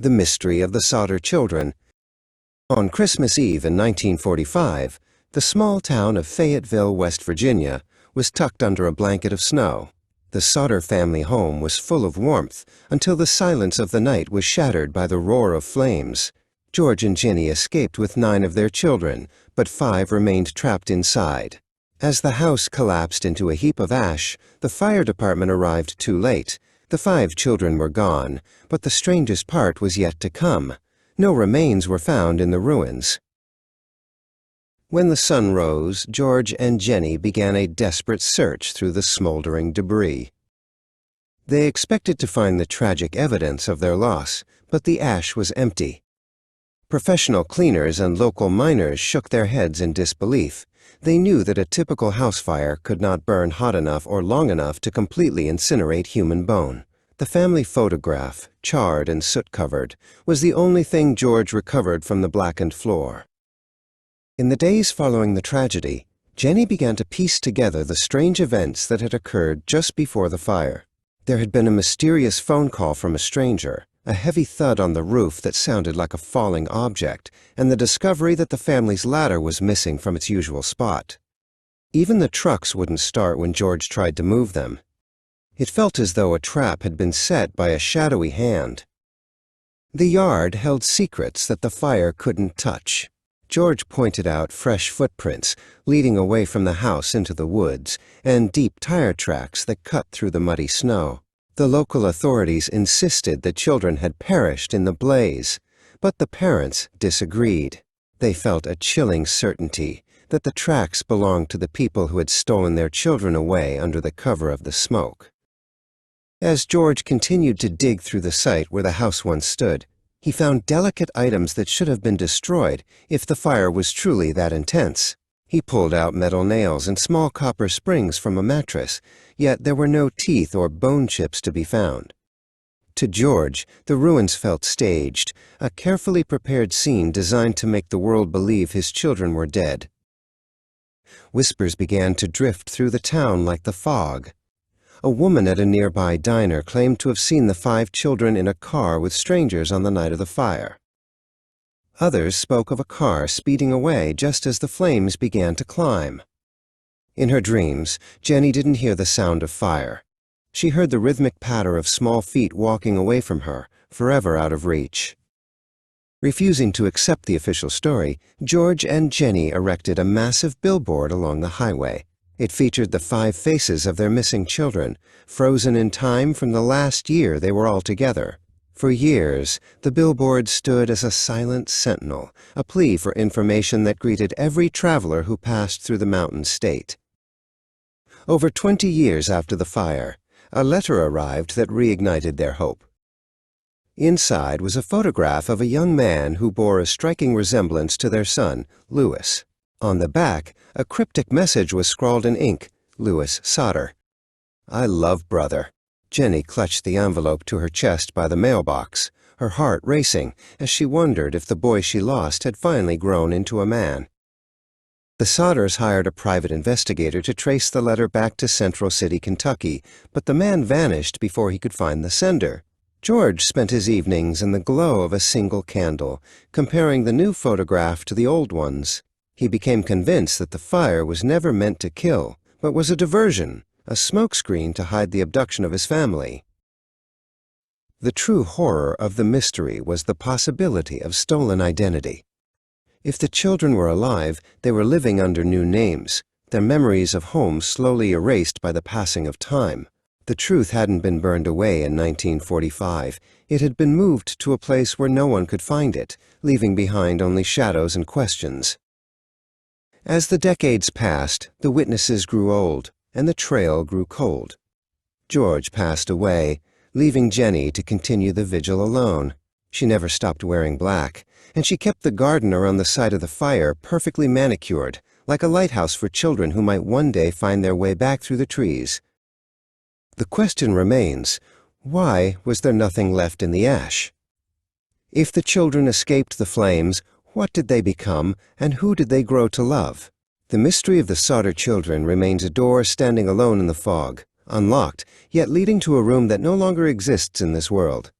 The Mystery of the Sodder Children. On Christmas Eve in 1945, the small town of Fayetteville, West Virginia, was tucked under a blanket of snow. The Sodder family home was full of warmth until the silence of the night was shattered by the roar of flames. George and Jenny escaped with 9 of their children, but 5 remained trapped inside. As the house collapsed into a heap of ash, the fire department arrived too late. The 5 children were gone, but the strangest part was yet to come. No remains were found in the ruins. When the sun rose, George and Jenny began a desperate search through the smoldering debris. They expected to find the tragic evidence of their loss, but the ash was empty. Professional cleaners and local miners shook their heads in disbelief. They knew that a typical house fire could not burn hot enough or long enough to completely incinerate human bone. The family photograph, charred and soot-covered, was the only thing George recovered from the blackened floor. In the days following the tragedy, Jenny began to piece together the strange events that had occurred just before the fire. There had been a mysterious phone call from a stranger, a heavy thud on the roof that sounded like a falling object, and the discovery that the family's ladder was missing from its usual spot. Even the trucks wouldn't start when George tried to move them. It felt as though a trap had been set by a shadowy hand. The yard held secrets that the fire couldn't touch. George pointed out fresh footprints leading away from the house into the woods and deep tire tracks that cut through the muddy snow. The local authorities insisted the children had perished in the blaze, but the parents disagreed. They felt a chilling certainty that the tracks belonged to the people who had stolen their children away under the cover of the smoke. As George continued to dig through the site where the house once stood, he found delicate items that should have been destroyed if the fire was truly that intense. He pulled out metal nails and small copper springs from a mattress, yet there were no teeth or bone chips to be found. To George, the ruins felt staged, a carefully prepared scene designed to make the world believe his children were dead. Whispers began to drift through the town like the fog. A woman at a nearby diner claimed to have seen the 5 children in a car with strangers on the night of the fire. Others spoke of a car speeding away just as the flames began to climb. In her dreams, Jenny didn't hear the sound of fire. She heard the rhythmic patter of small feet walking away from her, forever out of reach. Refusing to accept the official story, George and Jenny erected a massive billboard along the highway. It featured the 5 faces of their missing children, frozen in time from the last year they were all together. For years, the billboard stood as a silent sentinel, a plea for information that greeted every traveler who passed through the mountain state. Over 20 years after the fire, a letter arrived that reignited their hope. Inside was a photograph of a young man who bore a striking resemblance to their son, Louis. On the back, a cryptic message was scrawled in ink, Louis Sodder. "I love brother." Jenny clutched the envelope to her chest by the mailbox, her heart racing as she wondered if the boy she lost had finally grown into a man. The Sodders hired a private investigator to trace the letter back to Central City, Kentucky, but the man vanished before he could find the sender. George spent his evenings in the glow of a single candle, comparing the new photograph to the old ones. He became convinced that the fire was never meant to kill, but was a diversion, a smokescreen to hide the abduction of his family. The true horror of the mystery was the possibility of stolen identity. If the children were alive, they were living under new names, their memories of home slowly erased by the passing of time. The truth hadn't been burned away in 1945. It had been moved to a place where no one could find it, leaving behind only shadows and questions. As the decades passed, the witnesses grew old, and the trail grew cold. George passed away, leaving Jenny to continue the vigil alone. She never stopped wearing black, and she kept the garden around the site of the fire perfectly manicured, like a lighthouse for children who might one day find their way back through the trees. The question remains, why was there nothing left in the ash? If the children escaped the flames, what did they become, and who did they grow to love? The mystery of the Sodder children remains a door standing alone in the fog, unlocked, yet leading to a room that no longer exists in this world.